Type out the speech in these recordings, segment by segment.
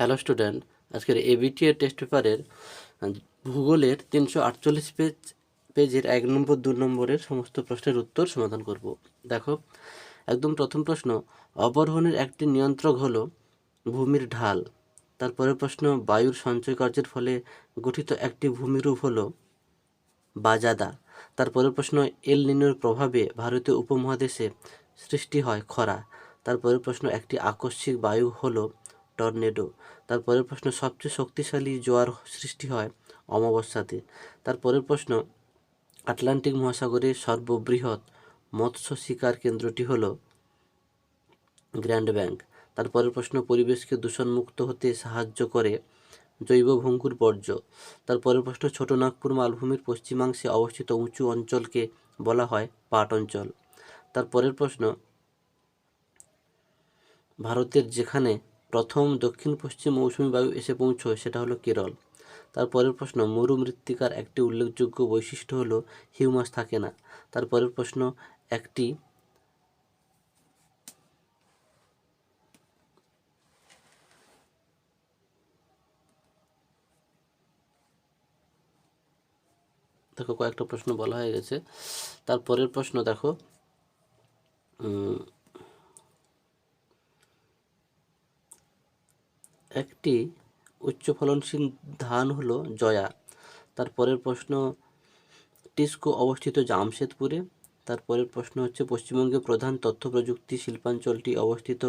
Hello student, আজকের ABTA test পেপারের ভূগোলের 348 পেজের 1 নম্বর 2 নম্বরের সমস্ত প্রশ্নের উত্তর সমাধান করব। দেখো, একদম প্রথম প্রশ্ন, অবরোহণের একটি নিয়ন্ত্রক হলো ভূমির ঢাল। তারপরের প্রশ্ন, বায়ুর সঞ্চয় কার্যের ফলে গঠিত একটি ভূমিরূপ হলো বাজাদা। তারপরের প্রশ্ন, এল নিনোর প্রভাবে ভারতীয় উপমহাদেশে সৃষ্টি হয় খরা। তারপরের প্রশ্ন, একটি আকস্মিক বায়ু হলো টর্নেডো। তারপরের প্রশ্ন, সবচেয়ে শক্তিশালী জোয়ার সৃষ্টি হয় অমাবস্যাতে। তারপরের প্রশ্ন, আটলান্টিক মহাসাগরের সর্ববৃহৎ মৎস্য শিকার কেন্দ্রটি হলো গ্র্যান্ড ব্যাংক। তারপরের প্রশ্ন, পরিবেশকে দূষণমুক্ত হতে সাহায্য করে জৈব ভঙ্গুর বর্জ্য। তারপরের প্রশ্ন, ছোটনাগপুর মালভূমির পশ্চিমাংশে অবস্থিত উঁচু অঞ্চলকে বলা হয় পাট অঞ্চল। তারপরের প্রশ্ন, ভারতের যেখানে প্রথম দক্ষিণ পশ্চিম মৌসুমী বায়ু এসে পৌঁছয় সেটা হলো কেরল। তারপরের প্রশ্ন, মরুমৃত্তিকার একটি উল্লেখযোগ্য বৈশিষ্ট্য হলো হিউমাস থাকে না। তারপরের প্রশ্ন, একটি দেখো কয়েকটা প্রশ্ন বলা হয়ে গেছে। তারপরের প্রশ্ন দেখো, একটি উচ্চ ফলনশীল ধান হলো জয়া। তারপরের প্রশ্ন, টিস্কো অবস্থিত জামশেদপুরে। তারপরের প্রশ্ন হচ্ছে, পশ্চিমবঙ্গের প্রধান তথ্য প্রযুক্তি শিল্পাঞ্চলটি অবস্থিত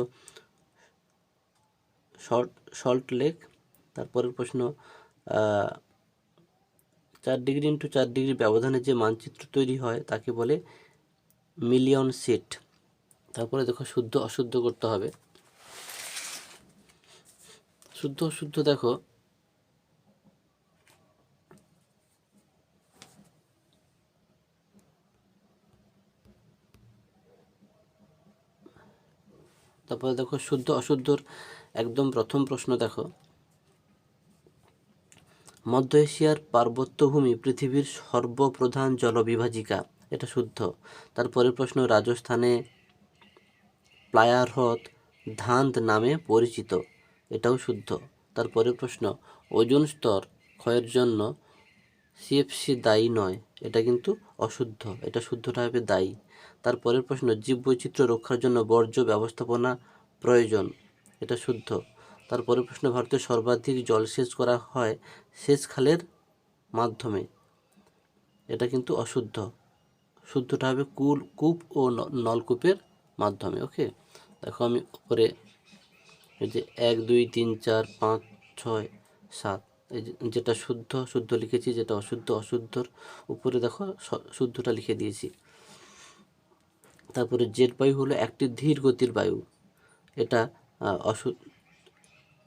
সল্ট লেক। তারপরের প্রশ্ন, 4 ডিগ্রি ইন্টু 4 ডিগ্রি ব্যবধানে যে মানচিত্র তৈরি হয় তাকে বলে মিলিয়ন সিট। তারপরে দেখো, শুদ্ধ অশুদ্ধ করতে হবে। শুদ্ধ অশুদ্ধ দেখো, তারপরে দেখো শুদ্ধ অশুদ্ধর একদম প্রথম প্রশ্ন দেখো, মধ্য এশিয়ার পার্বত্যভূমি পৃথিবীর সর্বপ্রধান জলবিভাজিকা, এটা শুদ্ধ। তারপরের প্রশ্ন, রাজস্থানে প্লায়ার হ্রদ ধান্দ নামে পরিচিত, এটাও শুদ্ধ। তারপরের প্রশ্ন, ওজোন স্তর ক্ষয়ের জন্য সিএফসি দায়ী নয়, এটা কিন্তু অশুদ্ধ, এটা শুদ্ধটা হবে দায়ী। তারপরের প্রশ্ন, জীববৈচিত্র্য রক্ষার জন্য বর্জ্য ব্যবস্থাপনা প্রয়োজন, এটা শুদ্ধ। তারপরের প্রশ্ন, ভারতের সর্বাধিক জলসেচ করা হয় সেচ খালের মাধ্যমে, এটা কিন্তু অশুদ্ধ, শুদ্ধটা হবে কূপ ও নলকূপের মাধ্যমে। ওকে, দেখো আমি উপরে এই যে 1 2 3 4 5 6 7 এই যেটা শুদ্ধ শুদ্ধ লিখেছি, যেটা অশুদ্ধ অশুদ্ধর উপরে দেখো শুদ্ধটা লিখে দিয়েছি। তারপরে জেট বায়ু হলো একটি ধীর গতির বায়ু, এটা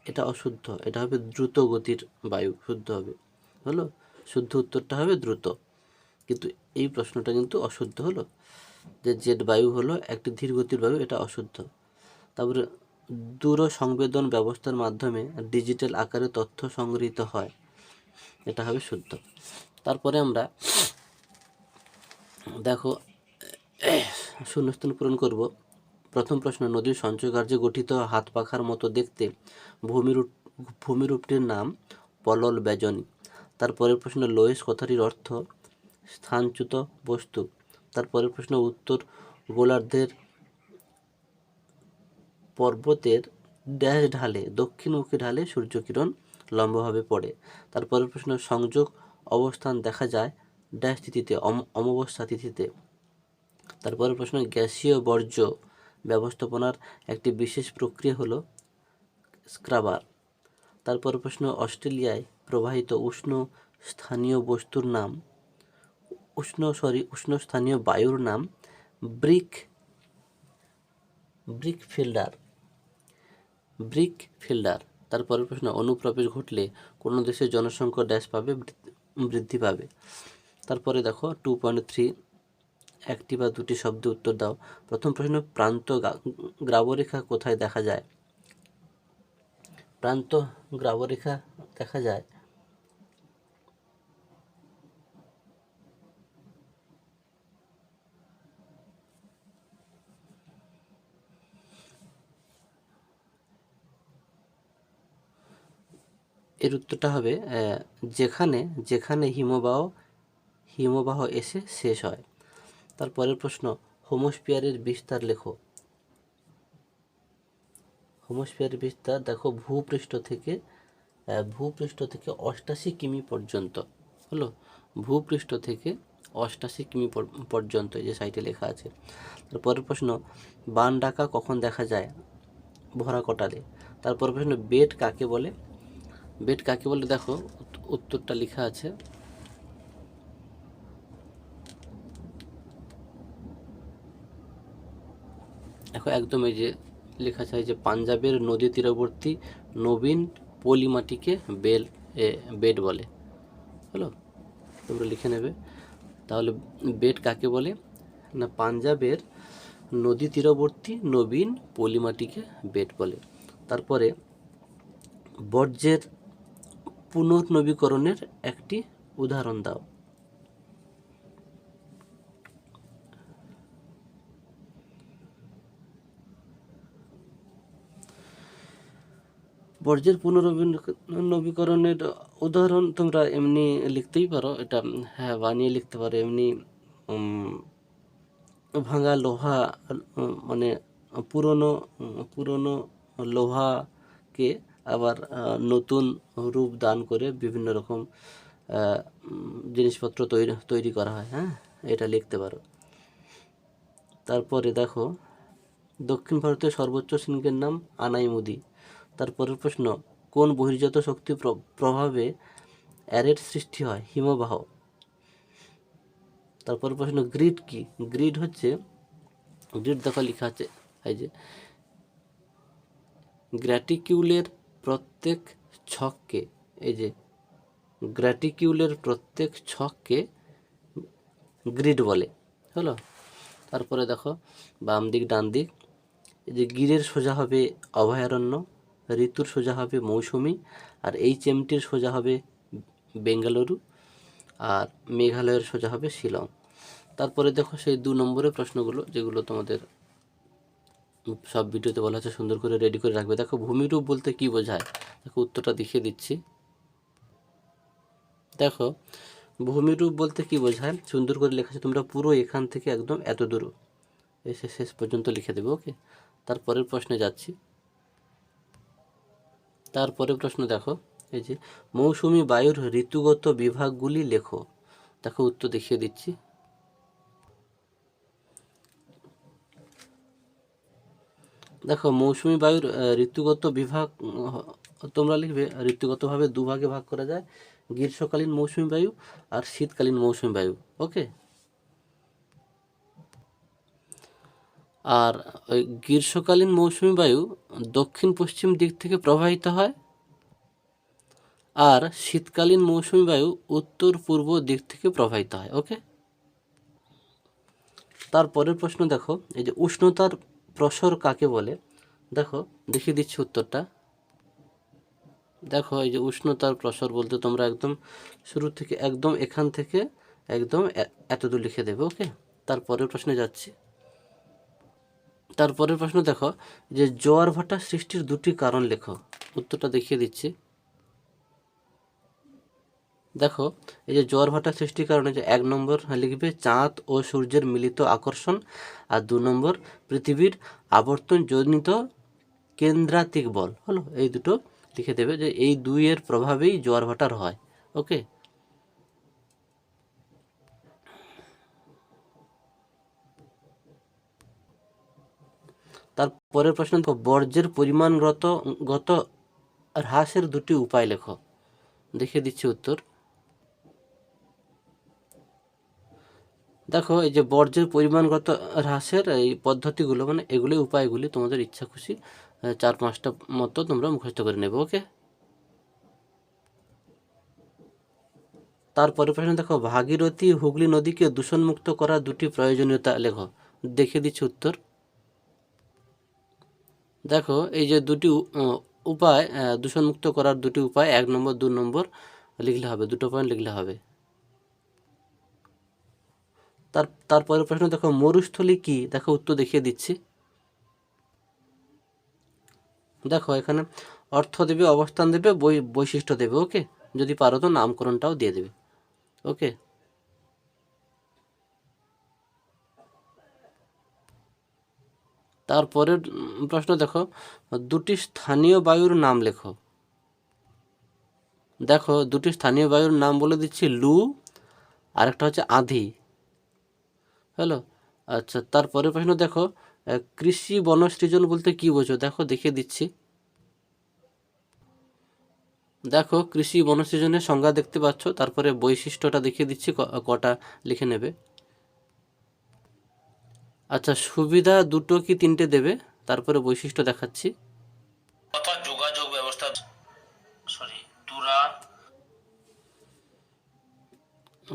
এটা অশুদ্ধ, এটা হবে দ্রুত গতির বায়ু, শুদ্ধ হবে হলো, শুদ্ধ উত্তরটা হবে দ্রুত। কিন্তু এই প্রশ্নটা কিন্তু অশুদ্ধ হলো, যে জেট বায়ু হলো একটি ধীর গতির বায়ু, এটা অশুদ্ধ। তারপরে দূর সংবেদন ব্যবস্থার মাধ্যমে ডিজিটাল আকারে তথ্য সংগৃহীত হয়, এটা হবে শুদ্ধ। তারপরে আমরা দেখো শূন্যস্থান পূরণ করব। প্রথম প্রশ্ন, নদীর সঞ্চয় কার্যে গঠিত হাত পাখার মতো দেখতে ভূমিরূপটির নাম পলল বেজনী। তারপরের প্রশ্ন, লোয়েস কথাটির অর্থ স্থানচ্যুত বস্তু। তারপরের প্রশ্ন, উত্তর গোলার্ধের পর্বতের ড্যাশ ঢালে দক্ষিণমুখী ঢালে সূর্যকিরণ লম্বভাবে পড়ে। তারপরের প্রশ্ন, সংযোগ অবস্থান দেখা যায় ড্যাশ তিথিতে, অমাবস্যা তিথিতে। তারপরের প্রশ্ন, গ্যাসীয় বর্জ্য ব্যবস্থাপনার একটি বিশেষ প্রক্রিয়া হলো স্ক্রাবার। তারপরের প্রশ্ন, অস্ট্রেলিয়ায় প্রবাহিত উষ্ণ স্থানীয় বস্তুর নাম উষ্ণ স্থানীয় বায়ুর নাম ব্রিক ফিল্ডার। তারপরের প্রশ্ন, অনুপ্রবেশ ঘটলে কোনো দেশের জনসংখ্যা ড্যাশ পাবে, বৃদ্ধি পাবে। তারপরে দেখো 2.3, একটি বা দুটি শব্দে উত্তর দাও। প্রথম প্রশ্ন, প্রান্ত গ্রাবরেখা কোথায় দেখা যায়? প্রান্ত গ্রাবরেখা দেখা যায় এর উত্তরটা হবে যেখানে যেখানে হিমবাহ এসে শেষ হয়। তারপরের প্রশ্ন, হোমোস্ফিয়ারের বিস্তার লেখো। হোমোস্ফিয়ারের বিস্তার দেখো ভূপৃষ্ঠ থেকে 88 কিমি পর্যন্ত হলো। ভূপৃষ্ঠ থেকে 88 কিমি পর্যন্ত, এই যে সাইটে লেখা আছে। তারপরের প্রশ্ন, বান ডাকা কখন দেখা যায়? ভরা কটালে। তারপর প্রশ্ন, বেড কাকে বলে? বেড কাকে বলে দেখো উত্তরটা লেখা আছে। দেখো একদম এই যে লেখা আছে যে পাঞ্জাবের নদী তীরবর্তী নবীন পলি মাটিকে বেড বলে। হলো, তোমরা লিখে নেবে। তাহলে বেড কাকে বলে না, পাঞ্জাবের নদী তীরবর্তী নবীন পলি মাটিকে বেড বলে। তারপরে বর্জ্যের পুনর্নবীকরণের একটি উদাহরণ দাও। বর্জ্যের পুনর্নবীকরণের উদাহরণ তোমরা এমনি লিখতেই পারো, এটা হ্যাঁ বানিয়ে লিখতে পারো। এমনি ভাঙা লোহা, মানে পুরনো লোহাকে আবার নতুন রূপ দান করে বিভিন্ন রকম জিনিসপত্র তৈরি করা হয়। হ্যাঁ, এটা লিখতে পারো। তারপরে দেখো, দক্ষিণ ভারতের সর্বোচ্চ শৃঙ্গের নাম আনাইমুদি। তারপরের প্রশ্ন, কোন বহির্জাত শক্তির প্রভাবে অ্যারের সৃষ্টি হয়? হিমবাহ। তারপর প্রশ্ন, গ্রিড কি? গ্রিড দেখো লেখা আছে এই যে গ্র্যাটিকিউলের প্রত্যেক ছককে, এই যে গ্র্যাটিকিউলের প্রত্যেক ছককে গ্রিড বলে। হলো, তারপরে দেখো বাম দিক ডান দিক, এই যে গিরের সোজা হবে অভয়ারণ্য, ঋতুর সোজা হবে মৌসুমি, আর HMTর সোজা হবে বেঙ্গালুরু, আর মেঘালয়ের সোজা হবে শিলং। তারপরে দেখো সেই 2 নম্বরের প্রশ্নগুলো, যেগুলো তোমাদের সব ভিডিওতে বলা আছে, সুন্দর করে রেডি করে রাখবে। দেখো ভূমিরূপ বলতে কি বোঝায়? দেখো উত্তরটা দেখিয়ে দিচ্ছি। দেখো ভূমিরূপ বলতে কি বোঝায় সুন্দর করে লেখা আছে, তোমরা পুরো এখান থেকে একদম এত দূর এসে শেষ পর্যন্ত লিখে দেবে। ওকে, তারপরের প্রশ্নে যাচ্ছি। তারপরের প্রশ্ন দেখো, এই যে মৌসুমি বায়ুর ঋতুগত বিভাগগুলি লেখো। দেখো উত্তর দেখিয়ে দিচ্ছি। দেখো মৌসুমি বায়ুর ঋতুগত বিভাগ তোমরা লিখবে ঋতুগতভাবে 2 ভাগে ভাগ করা যায়, গ্রীষ্মকালীন মৌসুমি বায়ু আর শীতকালীন মৌসুমি বায়ু। ওকে, আর ওই গ্রীষ্মকালীন মৌসুমি বায়ু দক্ষিণ পশ্চিম দিক থেকে প্রবাহিত হয়, আর শীতকালীন মৌসুমি বায়ু উত্তর পূর্ব দিক থেকে প্রবাহিত হয়। ওকে, তারপরের প্রশ্ন দেখো, এই যে উষ্ণতার প্রসর কাকে বলে? দেখো দেখিয়ে দিচ্ছি উত্তরটা। দেখো এই যে উষ্ণতার প্রসর বলতে তোমরা একদম শুরু থেকে একদম এখান থেকে একদম এতদূর লিখে দেবে। ওকে, তারপরের প্রশ্নে যাচ্ছি। তারপরের প্রশ্ন দেখো, যে জোয়ার ভাটা সৃষ্টির 2টি কারণ লেখো। উত্তরটা দেখিয়ে দিচ্ছি। দেখো এই যে জোয়ার ভাটা সৃষ্টির কারণে, যে 1 নম্বর লিখবে চাঁদ ও সূর্যের মিলিত আকর্ষণ, আর 2 নম্বর পৃথিবীর আবর্তনজনিত কেন্দ্রাতিক বল। হলো, এই দুটো লিখে দেবে, যে এই 2 এর প্রভাবেই জোয়ার ভাটার হয়। ওকে, তারপরের প্রশ্ন দেখো, বর্জ্যের পরিমাণগত হ্রাসের 2টি উপায় লেখো। দেখিয়ে দিচ্ছি উত্তর। দেখো এই যে বর্জ্যের পরিমাণগত হ্রাসের এই পদ্ধতিগুলো, মানে এগুলি উপায়গুলি তোমাদের ইচ্ছা খুশি 4-5টা মতো তোমরা মুখস্থ করে নেবে। ওকে, তারপরে প্রশ্ন দেখো, ভাগীরথী হুগলি নদীকে দূষণমুক্ত করার 2টি প্রয়োজনীয়তা লেখো। দেখিয়ে দিচ্ছি উত্তর। দেখো এই যে 2টি উপায়, দূষণমুক্ত করার 2টি উপায়, 1 নম্বর 2 নম্বর লিখলে হবে, 2টো পয়েন্ট লিখলে হবে। তারপরে প্রশ্ন দেখো, মরুস্থলী কি? দেখো উত্তর দেখিয়ে দিচ্ছি। দেখো এখানে অর্থ দেবে, অবস্থান দেবে, বৈশিষ্ট্য দেবে। ওকে, যদি পারো তো নামকরণটাও দিয়ে দেবে। ওকে, তারপরের প্রশ্ন দেখো, দুটি স্থানীয় বায়ুর নাম লেখো। দেখো দুটি স্থানীয় বায়ুর নাম বলে দিচ্ছি, লু আর একটা হচ্ছে আঁধি। হ্যালো, আচ্ছা তারপরের প্রশ্ন দেখো, কৃষি বনসৃজন বলতে কি বোঝো? দেখো দেখিয়ে দিচ্ছি। দেখো কৃষি বনসৃজনের সংজ্ঞা দেখতে পাচ্ছ, তারপরে বৈশিষ্ট্যটা দেখিয়ে দিচ্ছি, কটা লিখে নেবে। আচ্ছা, সুবিধা দুটো কি তিনটে দেবে, তারপরে বৈশিষ্ট্য দেখাচ্ছি। যোগাযোগ ব্যবস্থা,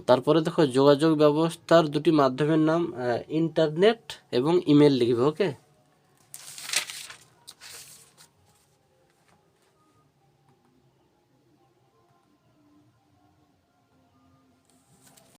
তারপরে দেখো যোগাযোগ ব্যবস্থার দুটি মাধ্যমের নাম, ইন্টারনেট এবং ইমেল লিখবে। ওকে,